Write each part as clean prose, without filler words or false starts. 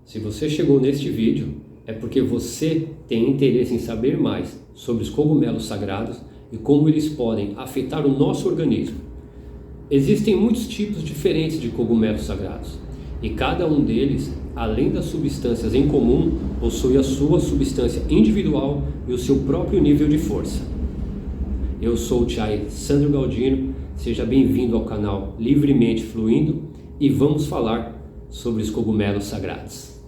Se você chegou neste vídeo, é porque você tem interesse em saber mais sobre os cogumelos sagrados e como eles podem afetar o nosso organismo. Existem muitos tipos diferentes de cogumelos sagrados e cada um deles, além das substâncias em comum, possui a sua substância individual e o seu próprio nível de força. Eu sou o Chay Sandro Galdino, seja bem-vindo ao canal Livremente Fluindo e vamos falar sobre os cogumelos sagrados.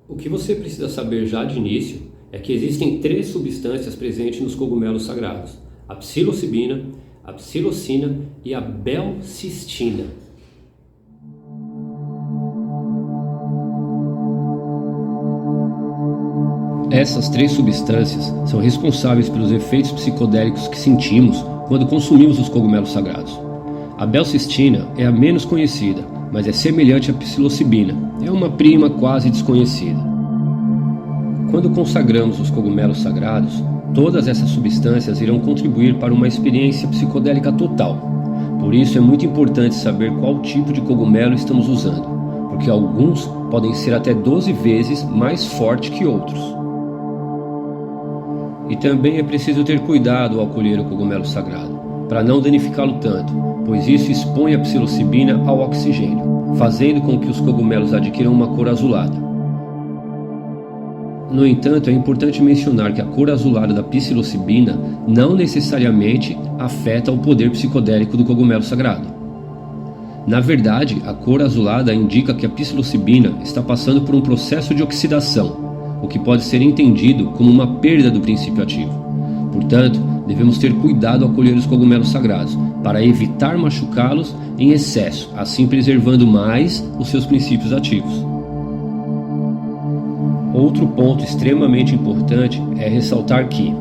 O que você precisa saber já de início é que existem 3 substâncias presentes nos cogumelos sagrados: a psilocibina, a psilocina e a belcistina. Essas 3 substâncias são responsáveis pelos efeitos psicodélicos que sentimos quando consumimos os cogumelos sagrados. A belcistina é a menos conhecida, mas é semelhante à psilocibina, é uma prima quase desconhecida. Quando consagramos os cogumelos sagrados, todas essas substâncias irão contribuir para uma experiência psicodélica total. Por isso é muito importante saber qual tipo de cogumelo estamos usando, porque alguns podem ser até 12 vezes mais fortes que outros. E também é preciso ter cuidado ao colher o cogumelo sagrado, para não danificá-lo tanto, pois isso expõe a psilocibina ao oxigênio, fazendo com que os cogumelos adquiram uma cor azulada. No entanto, é importante mencionar que a cor azulada da psilocibina não necessariamente afeta o poder psicodélico do cogumelo sagrado. Na verdade, a cor azulada indica que a psilocibina está passando por um processo de oxidação, o que pode ser entendido como uma perda do princípio ativo. Portanto, devemos ter cuidado ao colher os cogumelos sagrados, para evitar machucá-los em excesso, assim preservando mais os seus princípios ativos. Outro ponto extremamente importante é ressaltar que,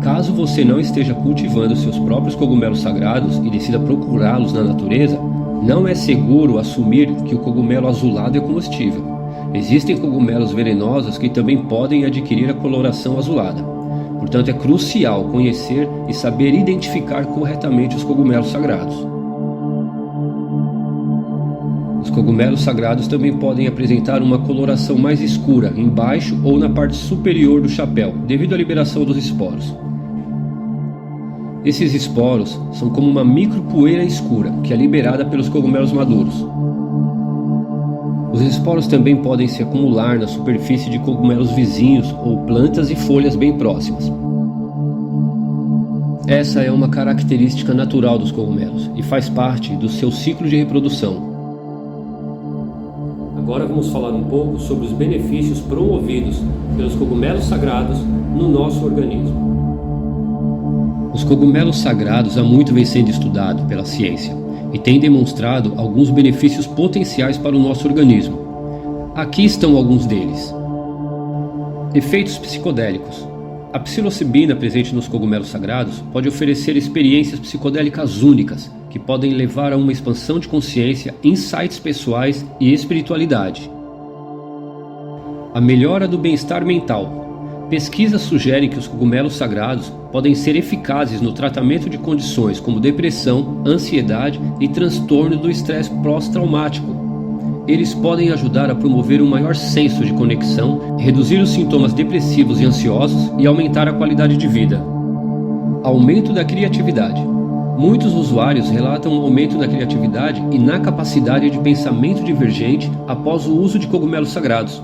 caso você não esteja cultivando seus próprios cogumelos sagrados e decida procurá-los na natureza, não é seguro assumir que o cogumelo azulado é comestível. Existem cogumelos venenosos que também podem adquirir a coloração azulada. Portanto, é crucial conhecer e saber identificar corretamente os cogumelos sagrados. Os cogumelos sagrados também podem apresentar uma coloração mais escura embaixo ou na parte superior do chapéu, devido à liberação dos esporos. Esses esporos são como uma micropoeira escura que é liberada pelos cogumelos maduros. Os esporos também podem se acumular na superfície de cogumelos vizinhos ou plantas e folhas bem próximas. Essa é uma característica natural dos cogumelos e faz parte do seu ciclo de reprodução. Agora vamos falar um pouco sobre os benefícios promovidos pelos cogumelos sagrados no nosso organismo. Os cogumelos sagrados há muito vem sendo estudado pela ciência e têm demonstrado alguns benefícios potenciais para o nosso organismo. Aqui estão alguns deles. Efeitos psicodélicos. A psilocibina presente nos cogumelos sagrados pode oferecer experiências psicodélicas únicas, que podem levar a uma expansão de consciência, insights pessoais e espiritualidade. A melhora do bem-estar mental. Pesquisas sugerem que os cogumelos sagrados podem ser eficazes no tratamento de condições como depressão, ansiedade e transtorno do estresse pós-traumático. Eles podem ajudar a promover um maior senso de conexão, reduzir os sintomas depressivos e ansiosos e aumentar a qualidade de vida. Aumento da criatividade. Muitos usuários relatam um aumento na criatividade e na capacidade de pensamento divergente após o uso de cogumelos sagrados.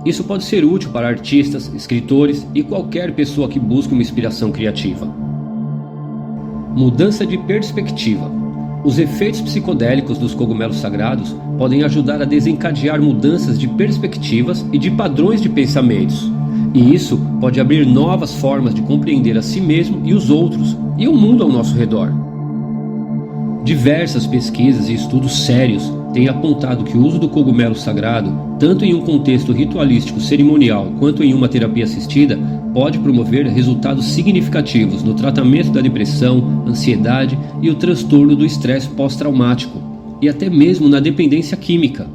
Isso pode ser útil para artistas, escritores e qualquer pessoa que busque uma inspiração criativa. Mudança de perspectiva. Os efeitos psicodélicos dos cogumelos sagrados podem ajudar a desencadear mudanças de perspectivas e de padrões de pensamentos. E isso pode abrir novas formas de compreender a si mesmo e os outros, e o mundo ao nosso redor. Diversas pesquisas e estudos sérios têm apontado que o uso do cogumelo sagrado, tanto em um contexto ritualístico cerimonial quanto em uma terapia assistida, pode promover resultados significativos no tratamento da depressão, ansiedade e o transtorno do estresse pós-traumático, e até mesmo na dependência química.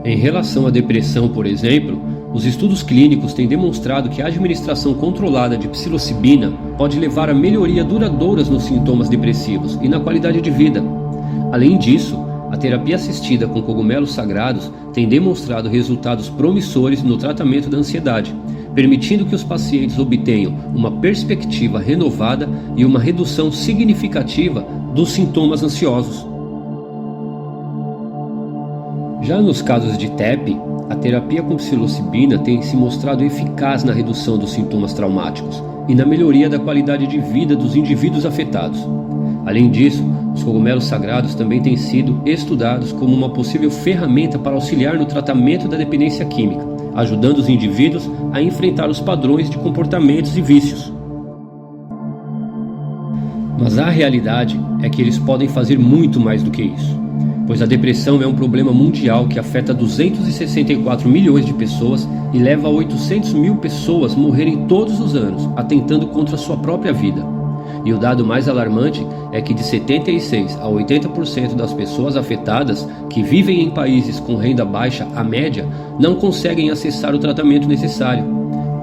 Em relação à depressão, por exemplo, Os estudos clínicos têm demonstrado que a administração controlada de psilocibina pode levar a melhoria duradouras nos sintomas depressivos e na qualidade de vida. Além disso, a terapia assistida com cogumelos sagrados tem demonstrado resultados promissores no tratamento da ansiedade, permitindo que os pacientes obtenham uma perspectiva renovada e uma redução significativa dos sintomas ansiosos. Já nos casos de TEP, a terapia com psilocibina tem se mostrado eficaz na redução dos sintomas traumáticos e na melhoria da qualidade de vida dos indivíduos afetados. Além disso, os cogumelos sagrados também têm sido estudados como uma possível ferramenta para auxiliar no tratamento da dependência química, ajudando os indivíduos a enfrentar os padrões de comportamentos e vícios. Mas a realidade é que eles podem fazer muito mais do que isso, pois a depressão é um problema mundial que afeta 264 milhões de pessoas e leva a 800 mil pessoas morrerem todos os anos, atentando contra a sua própria vida. E o dado mais alarmante é que de 76% a 80% das pessoas afetadas que vivem em países com renda baixa, a média, não conseguem acessar o tratamento necessário.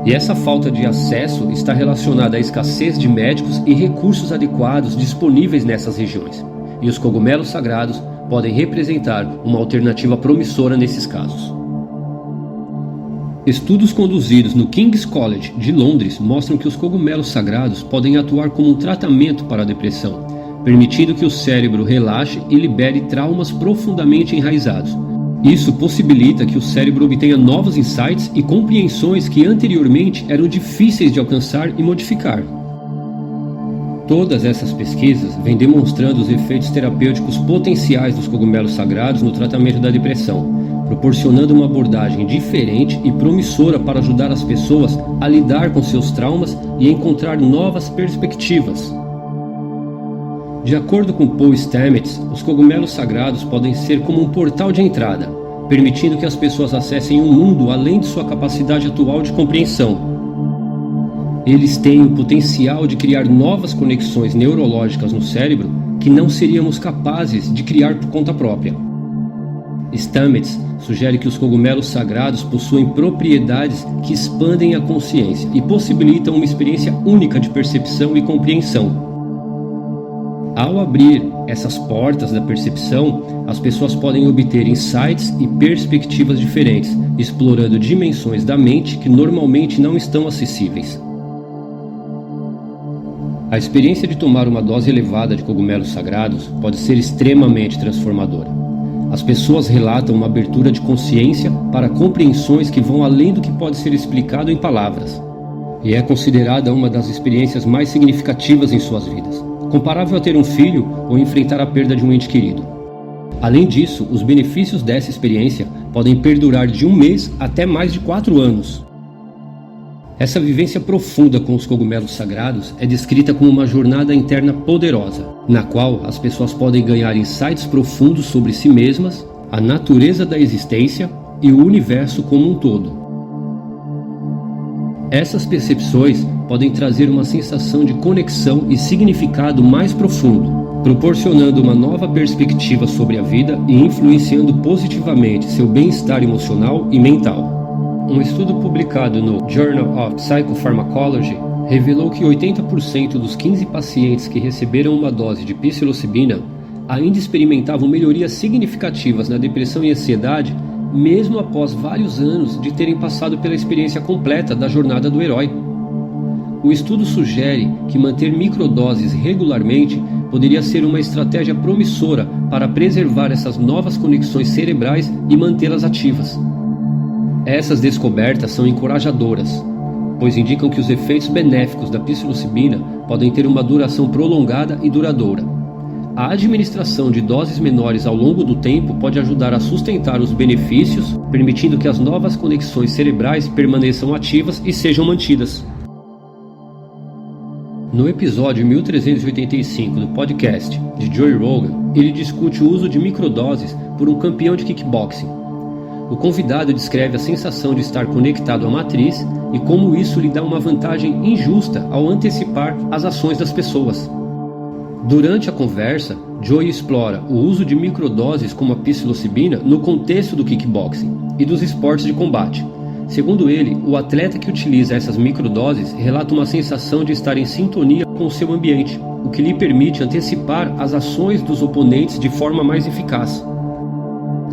E essa falta de acesso está relacionada à escassez de médicos e recursos adequados disponíveis nessas regiões. E os cogumelos sagrados podem representar uma alternativa promissora nesses casos. Estudos conduzidos no King's College de Londres mostram que os cogumelos sagrados podem atuar como um tratamento para a depressão, permitindo que o cérebro relaxe e libere traumas profundamente enraizados. Isso possibilita que o cérebro obtenha novos insights e compreensões que anteriormente eram difíceis de alcançar e modificar. Todas essas pesquisas vêm demonstrando os efeitos terapêuticos potenciais dos cogumelos sagrados no tratamento da depressão, proporcionando uma abordagem diferente e promissora para ajudar as pessoas a lidar com seus traumas e encontrar novas perspectivas. De acordo com Paul Stamets, os cogumelos sagrados podem ser como um portal de entrada, permitindo que as pessoas acessem um mundo além de sua capacidade atual de compreensão. Eles têm o potencial de criar novas conexões neurológicas no cérebro que não seríamos capazes de criar por conta própria. Stamets sugere que os cogumelos sagrados possuem propriedades que expandem a consciência e possibilitam uma experiência única de percepção e compreensão. Ao abrir essas portas da percepção, as pessoas podem obter insights e perspectivas diferentes, explorando dimensões da mente que normalmente não estão acessíveis. A experiência de tomar uma dose elevada de cogumelos sagrados pode ser extremamente transformadora. As pessoas relatam uma abertura de consciência para compreensões que vão além do que pode ser explicado em palavras, e é considerada uma das experiências mais significativas em suas vidas, comparável a ter um filho ou enfrentar a perda de um ente querido. Além disso, os benefícios dessa experiência podem perdurar de 1 mês até mais de 4 anos. Essa vivência profunda com os cogumelos sagrados é descrita como uma jornada interna poderosa, na qual as pessoas podem ganhar insights profundos sobre si mesmas, a natureza da existência e o universo como um todo. Essas percepções podem trazer uma sensação de conexão e significado mais profundo, proporcionando uma nova perspectiva sobre a vida e influenciando positivamente seu bem-estar emocional e mental. Um estudo publicado no Journal of Psychopharmacology revelou que 80% dos 15 pacientes que receberam uma dose de psilocibina ainda experimentavam melhorias significativas na depressão e ansiedade, mesmo após vários anos de terem passado pela experiência completa da jornada do herói. O estudo sugere que manter microdoses regularmente poderia ser uma estratégia promissora para preservar essas novas conexões cerebrais e mantê-las ativas. Essas descobertas são encorajadoras, pois indicam que os efeitos benéficos da psilocibina podem ter uma duração prolongada e duradoura. A administração de doses menores ao longo do tempo pode ajudar a sustentar os benefícios, permitindo que as novas conexões cerebrais permaneçam ativas e sejam mantidas. No episódio 1385 do podcast de Joe Rogan, ele discute o uso de microdoses por um campeão de kickboxing. O convidado descreve a sensação de estar conectado à matriz e como isso lhe dá uma vantagem injusta ao antecipar as ações das pessoas. Durante a conversa, Joey explora o uso de microdoses como a psilocibina no contexto do kickboxing e dos esportes de combate, Segundo ele, o atleta que utiliza essas microdoses relata uma sensação de estar em sintonia com o seu ambiente, o que lhe permite antecipar as ações dos oponentes de forma mais eficaz.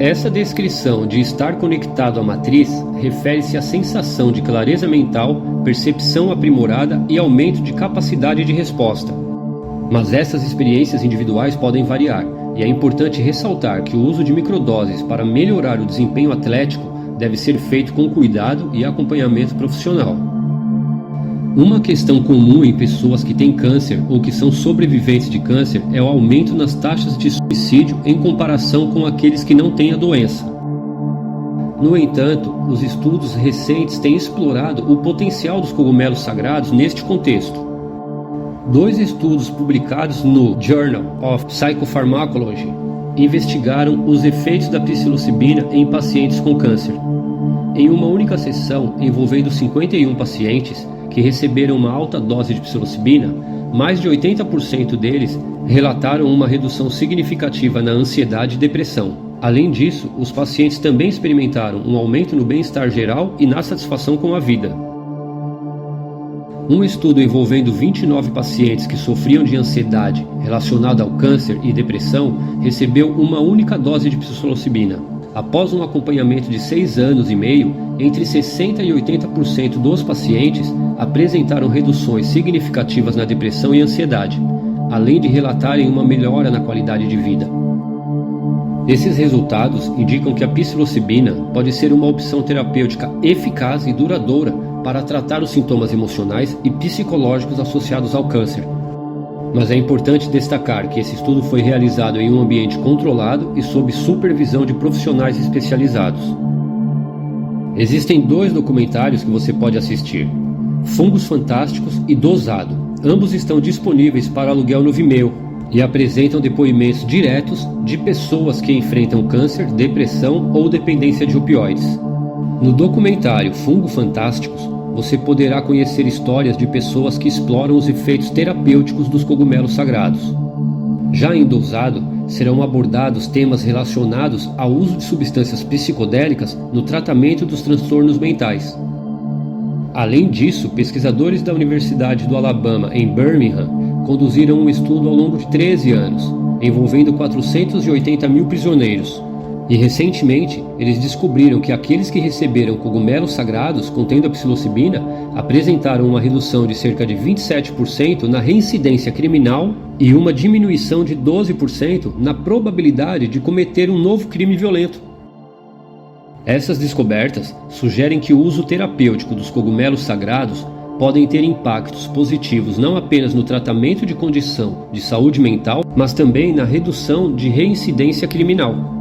Essa descrição de estar conectado à matriz refere-se à sensação de clareza mental, percepção aprimorada e aumento de capacidade de resposta. Mas essas experiências individuais podem variar, e é importante ressaltar que o uso de microdoses para melhorar o desempenho atlético deve ser feito com cuidado e acompanhamento profissional. Uma questão comum em pessoas que têm câncer ou que são sobreviventes de câncer é o aumento nas taxas de suicídio em comparação com aqueles que não têm a doença. No entanto, os estudos recentes têm explorado o potencial dos cogumelos sagrados neste contexto. 2 estudos publicados no Journal of Psychopharmacology investigaram os efeitos da psilocibina em pacientes com câncer. Em uma única sessão envolvendo 51 pacientes que receberam uma alta dose de psilocibina, mais de 80% deles relataram uma redução significativa na ansiedade e depressão. Além disso, os pacientes também experimentaram um aumento no bem-estar geral e na satisfação com a vida. Um estudo envolvendo 29 pacientes que sofriam de ansiedade relacionada ao câncer e depressão recebeu uma única dose de psilocibina. Após um acompanhamento de 6 anos e meio, entre 60% e 80% dos pacientes apresentaram reduções significativas na depressão e ansiedade, além de relatarem uma melhora na qualidade de vida. Esses resultados indicam que a psilocibina pode ser uma opção terapêutica eficaz e duradoura para tratar os sintomas emocionais e psicológicos associados ao câncer. Mas é importante destacar que esse estudo foi realizado em um ambiente controlado e sob supervisão de profissionais especializados. Existem 2 documentários que você pode assistir: Fungos Fantásticos e Dosado. Ambos estão disponíveis para aluguel no Vimeo e apresentam depoimentos diretos de pessoas que enfrentam câncer, depressão ou dependência de opioides. No documentário Fungos Fantásticos, você poderá conhecer histórias de pessoas que exploram os efeitos terapêuticos dos cogumelos sagrados. Já em Dosado, serão abordados temas relacionados ao uso de substâncias psicodélicas no tratamento dos transtornos mentais. Além disso, pesquisadores da Universidade do Alabama, em Birmingham, conduziram um estudo ao longo de 13 anos, envolvendo 480 mil prisioneiros. E recentemente, eles descobriram que aqueles que receberam cogumelos sagrados contendo a psilocibina apresentaram uma redução de cerca de 27% na reincidência criminal e uma diminuição de 12% na probabilidade de cometer um novo crime violento. Essas descobertas sugerem que o uso terapêutico dos cogumelos sagrados podem ter impactos positivos não apenas no tratamento de condição de saúde mental, mas também na redução de reincidência criminal.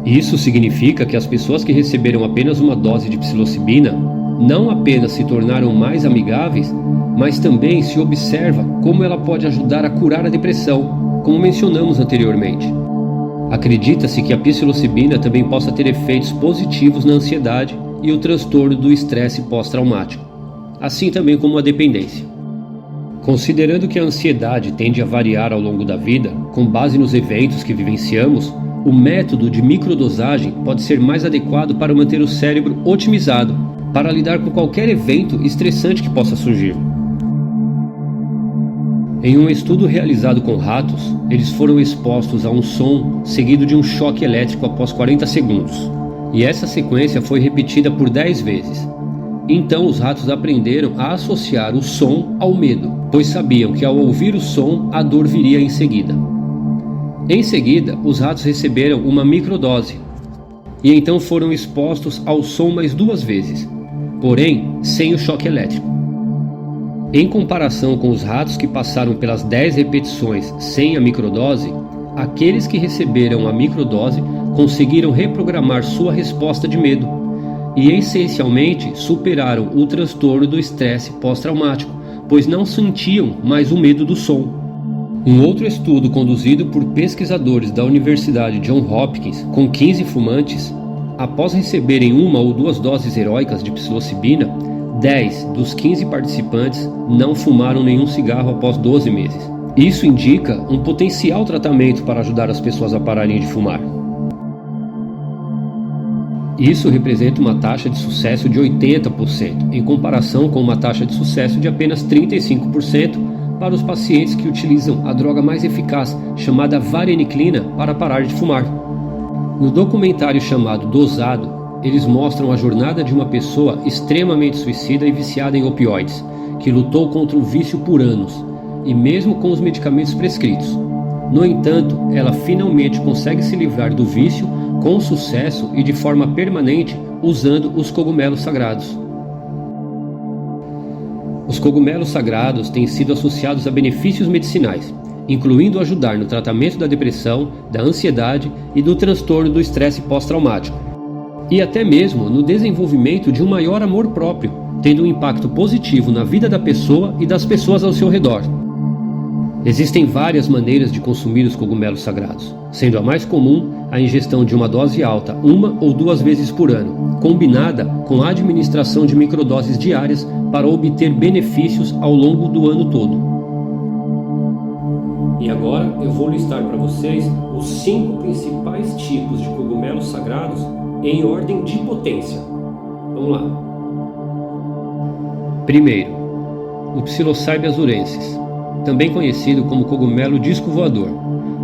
Isso significa que as pessoas que receberam apenas uma dose de psilocibina não apenas se tornaram mais amigáveis, mas também se observa como ela pode ajudar a curar a depressão, como mencionamos anteriormente. Acredita-se que a psilocibina também possa ter efeitos positivos na ansiedade e o transtorno do estresse pós-traumático, assim também como a dependência. Considerando que a ansiedade tende a variar ao longo da vida, com base nos eventos que vivenciamos, o método de microdosagem pode ser mais adequado para manter o cérebro otimizado, para lidar com qualquer evento estressante que possa surgir. Em um estudo realizado com ratos, eles foram expostos a um som seguido de um choque elétrico após 40 segundos, e essa sequência foi repetida por 10 vezes. Então os ratos aprenderam a associar o som ao medo, pois sabiam que ao ouvir o som, a dor viria em seguida. Em seguida, os ratos receberam uma microdose, e então foram expostos ao som mais 2 vezes, porém sem o choque elétrico. Em comparação com os ratos que passaram pelas 10 repetições sem a microdose, aqueles que receberam a microdose conseguiram reprogramar sua resposta de medo e essencialmente superaram o transtorno do estresse pós-traumático, pois não sentiam mais o medo do som. Um outro estudo conduzido por pesquisadores da Universidade Johns Hopkins com 15 fumantes, após receberem 1 ou 2 doses heróicas de psilocibina, 10 dos 15 participantes não fumaram nenhum cigarro após 12 meses. Isso indica um potencial tratamento para ajudar as pessoas a pararem de fumar. Isso representa uma taxa de sucesso de 80%, em comparação com uma taxa de sucesso de apenas 35% para os pacientes que utilizam a droga mais eficaz, chamada vareniclina, para parar de fumar. No documentário chamado Dosado, eles mostram a jornada de uma pessoa extremamente suicida e viciada em opioides, que lutou contra o vício por anos, e mesmo com os medicamentos prescritos. No entanto, ela finalmente consegue se livrar do vício com sucesso e de forma permanente usando os cogumelos sagrados. Os cogumelos sagrados têm sido associados a benefícios medicinais, incluindo ajudar no tratamento da depressão, da ansiedade e do transtorno do estresse pós-traumático, e até mesmo no desenvolvimento de um maior amor próprio, tendo um impacto positivo na vida da pessoa e das pessoas ao seu redor. Existem várias maneiras de consumir os cogumelos sagrados, sendo a mais comum a ingestão de uma dose alta 1 ou 2 vezes por ano, combinada com a administração de microdoses diárias para obter benefícios ao longo do ano todo. E agora eu vou listar para vocês os 5 principais tipos de cogumelos sagrados em ordem de potência. Vamos lá. Primeiro, o Psilocybe azurensis, também conhecido como cogumelo disco voador.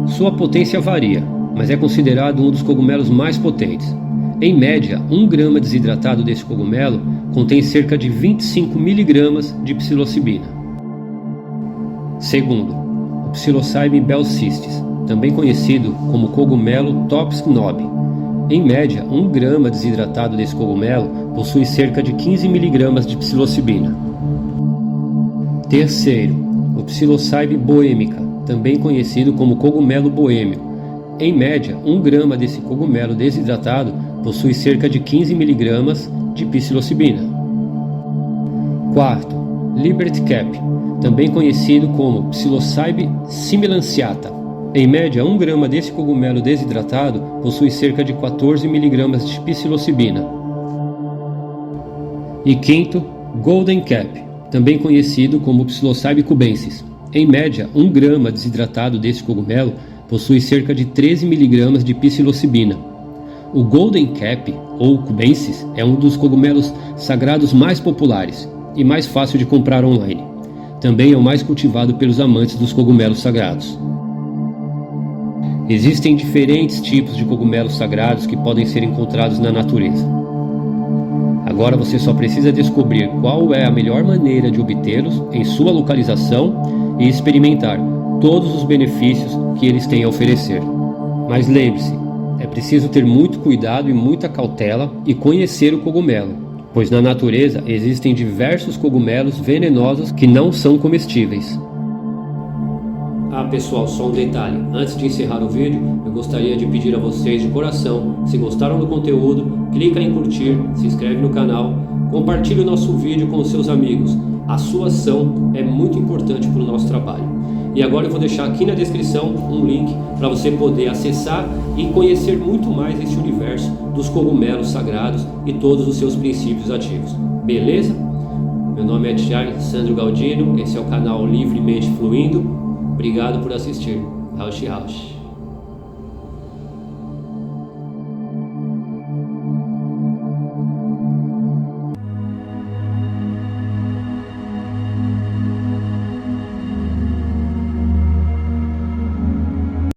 Sua potência varia, mas é considerado um dos cogumelos mais potentes. Em média, 1 grama desidratado desse cogumelo contém cerca de 25 mg de psilocibina. Segundo, o Psilocybe belsistis, também conhecido como cogumelo Tops nobi. Em média, 1 grama desidratado desse cogumelo possui cerca de 15 mg de psilocibina. Terceiro, o Psilocybe boêmica, também conhecido como cogumelo boêmio. Em média, 1 grama desse cogumelo desidratado possui cerca de 15 mg de psilocibina. Quarto, Liberty Cap, também conhecido como Psilocybe similanciata. Em média, 1 grama desse cogumelo desidratado possui cerca de 14 mg de psilocibina. E quinto, Golden Cap, também conhecido como Psilocybe cubensis. Em média, 1 grama desidratado desse cogumelo possui cerca de 13 mg de psilocibina. O Golden Cap, ou cubensis, é um dos cogumelos sagrados mais populares e mais fácil de comprar online. Também é o mais cultivado pelos amantes dos cogumelos sagrados. Existem diferentes tipos de cogumelos sagrados que podem ser encontrados na natureza. Agora você só precisa descobrir qual é a melhor maneira de obtê-los em sua localização e experimentar todos os benefícios que eles têm a oferecer. Mas lembre-se, é preciso ter muito cuidado e muita cautela e conhecer o cogumelo, pois na natureza existem diversos cogumelos venenosos que não são comestíveis. Ah pessoal, só um detalhe, antes de encerrar o vídeo, eu gostaria de pedir a vocês de coração, se gostaram do conteúdo, clica em curtir, se inscreve no canal, compartilhe o nosso vídeo com os seus amigos. A sua ação é muito importante para o nosso trabalho. E agora eu vou deixar aqui na descrição um link para você poder acessar e conhecer muito mais esse universo dos cogumelos sagrados e todos os seus princípios ativos. Beleza? Meu nome é Thiago Sandro Galdino, esse é o canal Livremente Fluindo. Obrigado por assistir. Rausch.